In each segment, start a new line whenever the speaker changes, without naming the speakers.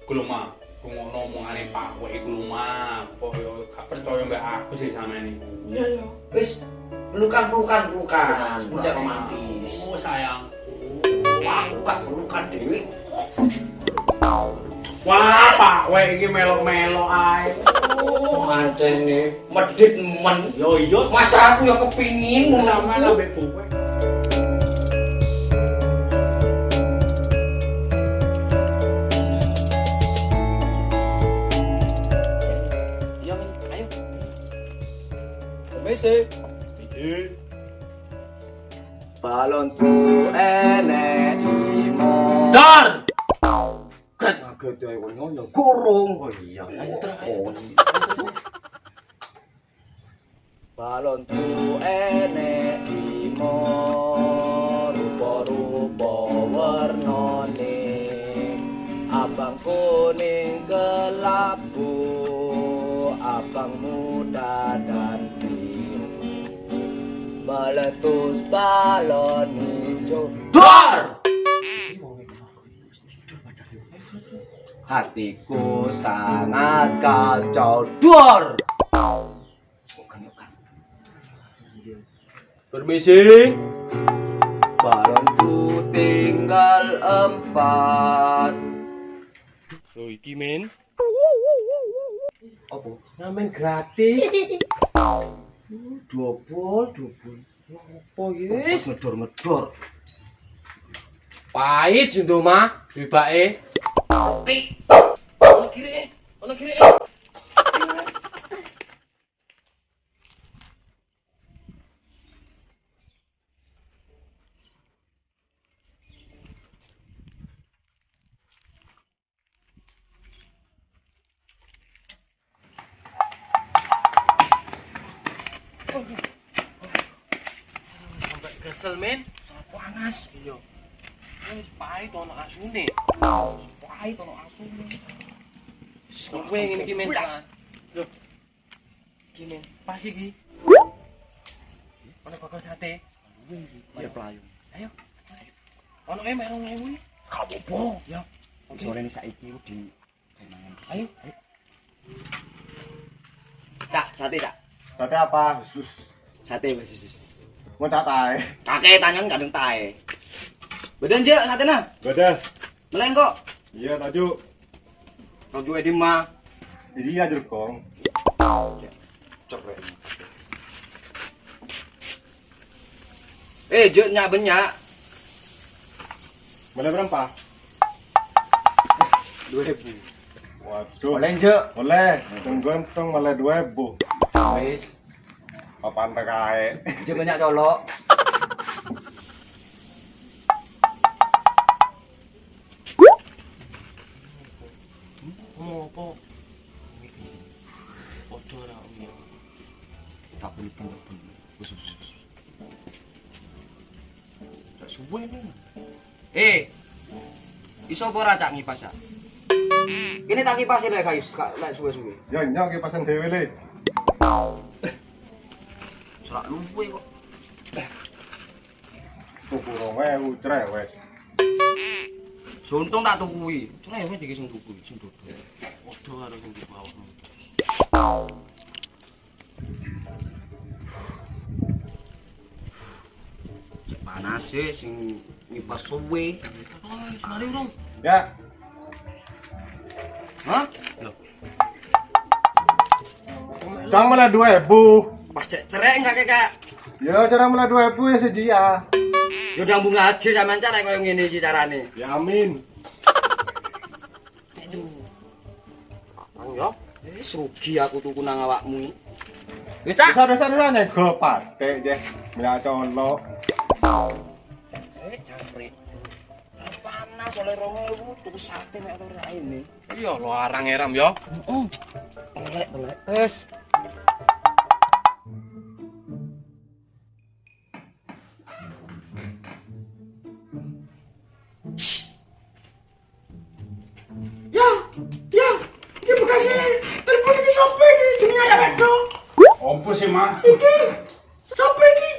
Iku lho mah, ngono omongane Pak kowe iku lho mah. Kok yo gak percaya mbek aku sih sampean iku.
Iya ya. Wis pelukan. Puncak romantis.
Oh sayang.
Wah, pelukan dewe.
Wah, Pak, kowe iki melok-melok ae.
Mancene medhit men.
Yo iya,
Masa aku ya kepingin
sampean ambek Bu kowe.
Iya, men. Ayo.
Permisi. Iki.
Balonku enek imo.
Dar.
Gat ngaget ae ngono kurung. Oh iya. Balonku enek imo. Rupa-rupa warnane. Abang kuning kelabu, abang muda dan biru. Meletus balon hijau. Dor! Hatiku sangat kacau. Dor!
Permisi.
Balonku tinggal 4.
So iki men.
Apa? Ngamen gratis. Dobol. Apa iki? Ngedor-ngedor.
Pahit sing mah, bibake.
Oke. Ono kiri.
Sampai kesel men. Panas. Iya. Wis pahit ono asune. Pahit ono asune. Kowe ngene iki men. Lho. Iki men, pas iki. Ono bakal sate. Iya pelayu. Ayo. Ono e mek 2000. Kamu bohong. Ya.
Sore ini saiki di
Ayo.
Cak, sate cak.
Sate apa? Sus.
Sate wis.
Mau cat ae.
Kakek tanyan kadang tae. Badan je satena.
Beda.
Meleng kok.
Iya taju.
Kau juga di mah.
Iya jerukong.
Cepet. Je nyak benyak.
Boleh berapa?
2000.
Waduh.
Boleh je.
Boleh. Tunggu malah 2000.
Wis.
Apaan terkait?
Je banyak colok.
Ngomong apa? Podo ora om.
Tak boleh pun. Wis. Tak suwe nih. Iso apa ora cak ngipas ya? Ini tak kipas lek guys, lek suwe-suwe.
Ya nyok kipasan dhewe le.
Serak luwe kok.
Tuku 2000 cerewet.
Untung tak tukui. Cerewet iki sing tuku sing dodol.
Podo karo sing di bawah.
Panas sih sing ngipas suwe.
Mari urung.
Ya.
Hah?
Cang malah 2000.
Pas cerek enggak kek.
Ya cara malah 2000 ya sejia.
Yo ndang bunga aja sampean cara koyo ngene iki carane.
Ya amin.
Aduh. Bang yo. Rugi aku tuku nang awakmu. Wis cak.
Desa-desa nego patek je. Mila colok.
Jangkrik. Panas oleh 2000 tuku sate mek ora ini.
Iya lo arang eram yo.
Heeh. Telek. Wes.
Ya, iki bekasnya telepon iki sampe iki jenenge arek wedok.
Opo sih, Mas?
Iki sampe iki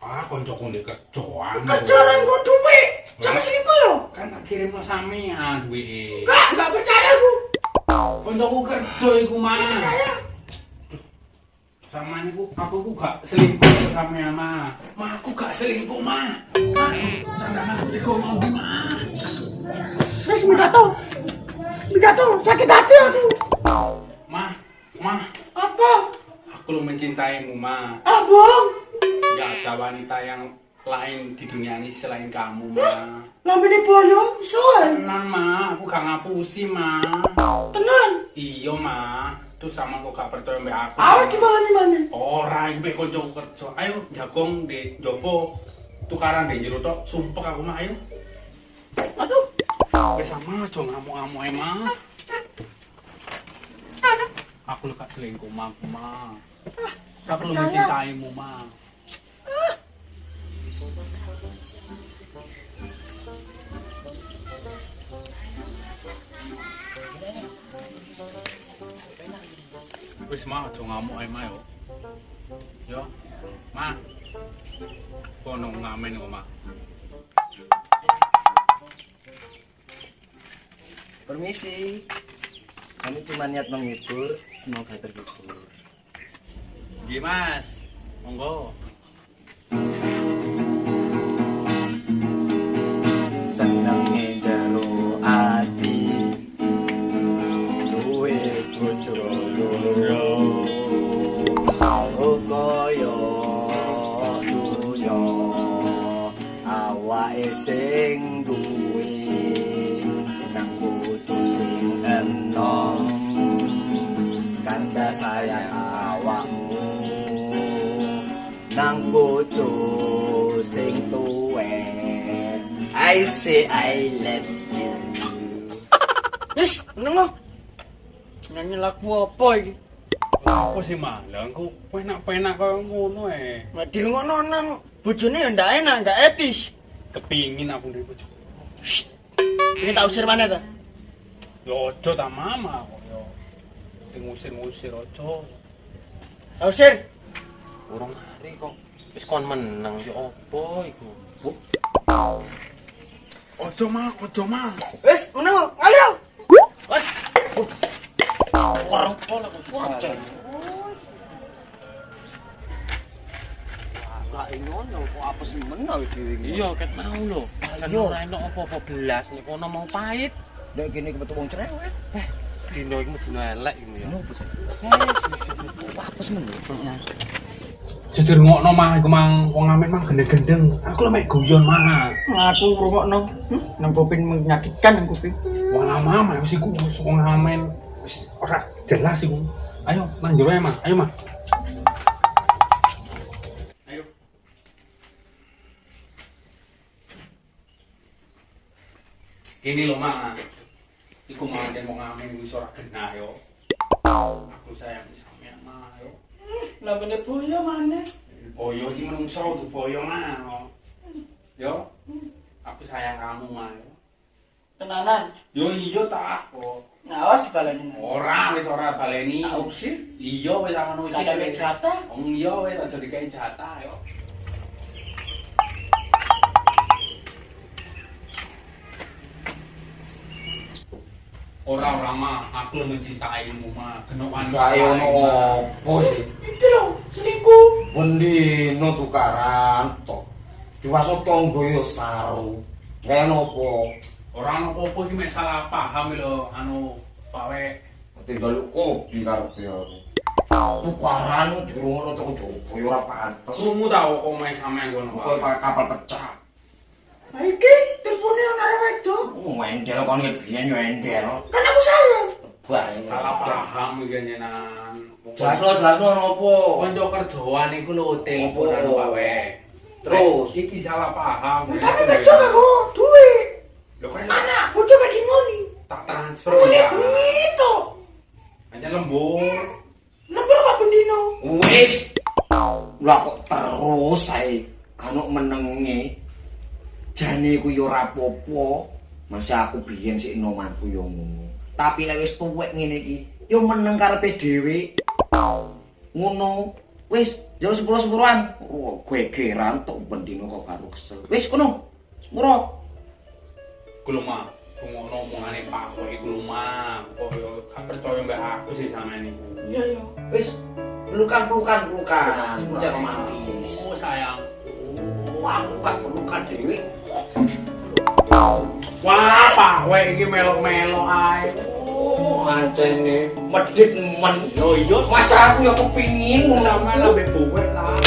Ah, koncoku ndek kerjaan.
kerja ora engko duwe. Sama sini yo.
Kan tak kirimno sampean duwike.
Enggak percaya aku.
Koncoku kerja iku mah. Sama niku aku gak selingkuh sampean mah. Mah aku gak selingkuh mah. Sandang aku dikono di mah.
Wis Mikato. Mikato, sakit hati aku.
Mah,
Apa?
aku lu mencintaimu mah.
Abang,
Gak ada wanita yang lain di dunia ini selain kamu mah.
lamene boyo, soal.
Tenan mah, aku gak ngapusi mah.
Tenan.
Iya mah, terus sama kok gak percaya mbak aku.
Awak gimana nih mana?
Ora, iku mbek koncoku kerja. Ayo jagong di jopo tukaran di jero tok. Sumpah aku mah ayo.
Aduh,
Wis sama aja ngamuk-ngamuk ae mah. Aku lu gak selingkuh mah, aku mah. Aku lu mencintaimu mah. Wis mah aja ngamuk ae mah yo. Yo. Mah. Kono ngamen kok mah.
Permisi. Kami cuma niat menghibur, semoga terhibur.
Nggih, Mas. Monggo.
Senenge jero ati duwe bojo loro. Kaya dunya awake sing duwe nang bojo sing enom kanda sayang awakmu nang bojo sing tuwe. I say I love you.
wis, meneng lo. Nyanyi lagu apa iki?
Apa sih mah? Lah engko penak-penak kaya ngono ae.
Nek dirungokno nang bojone ya ndak enak, ndak etis.
Kepingin aku ndek bojo.
Ini tak usir mana ta?
Yo aja ta mama kok yo. Ngusir-ngusir aja.
Tak usir.
Urung hari kok wis kon menang yo opo iku?
Aja mah.
Wis, meneng lo. Ayo.
Orang pol aku suwajan.
Lah ngono kok apa sih menang dhewe iki.
Iya, ket mau lho. Kan ora enak apa-apa belas nek kono mau pahit.
Nek kene kebetu wong cerewet.
Dino iki medino elek iki ya.
Nopo sih? Apa sih menang?
Jujur ngokno mah iku mang wong amen mang gendeng-gendeng. Aku lho mek guyon mah.
Aku ngrungokno. Nang kuping menyakitkan nang kuping.
Wong mama wis iku wong amen wis ora jelas iku. Ayo nang jero ae mah. Ayo mah. Ayo. Ini lho mah. Iku mau den wong amen wis ora genah yo. Aku sayang sampean mah yo.
Lamene boyo mana?
Boyo iki menungso tuh boyo mah. Yo. Aku sayang kamu mah.
Tenanan.
Yo iya tak kok.
Awas dibaleni.
Ora wis ora baleni.
Tak usir.
Iya wis ngono wis.
Tak gawe jatah.
Iya wis aja dikai jatah yo. Ora mah, aku mencintaimu mah. Kenokan
Kae ono opo sih?
Itu lho, selingkuh.
Bendino tukaran tok. Diwaso tonggo yo saru. Kae nopo?
Ora ono apa-apa iki mek salah paham lho anu Pak Wek.
Tinggal kopi karepe aku. Tukaran dirungono toko jopo yo ora pantes.
Krungu ta kok omahe sampean kono.
Kok kapal pecah.
Nah iki telepone ana arek wedok.
Endel kon biyen yo endel.
Kan aku sayang.
Bae.
Salah paham iki nyenan.
Jelasno nopo?
Kanca kerjaan iku lho telepon
Apa?
anu Pak Wek.
Terus?
Iki salah paham.
Tapi kerja aku duit.
Lho kan
Anak bojo gak dimoni.
tak transfer
Ini
ya.
bengi to.
Hanya lembur.
Lembur kok bendino.
Wis. Lah kok terus ae kanok menenge. Jane ku yo ora apa-apa. Masih aku biyen sik nomanku yo ngono. Tapi lek wis tuwek ngene iki, yo meneng karepe dhewe. Ngono. Wis, yo sepuro-sepuroan. Oh, gegeran tok bendino kok karo kesel. Wis kono. Sepuro.
Ku lho mah, ngono omongane Pak Wek iku lho mah. Kok yo gak percaya mbak aku sih sama ini.
Iya iya.
Wis pelukan. Sejak romantis.
Oh sayang.
Aku kan pelukan dewe.
Wah, Pak, we iki melok-melok ae.
Oh, ancene medhit men.
Yo iya,
Masa aku yang kepingin
sama lambe buwe lah.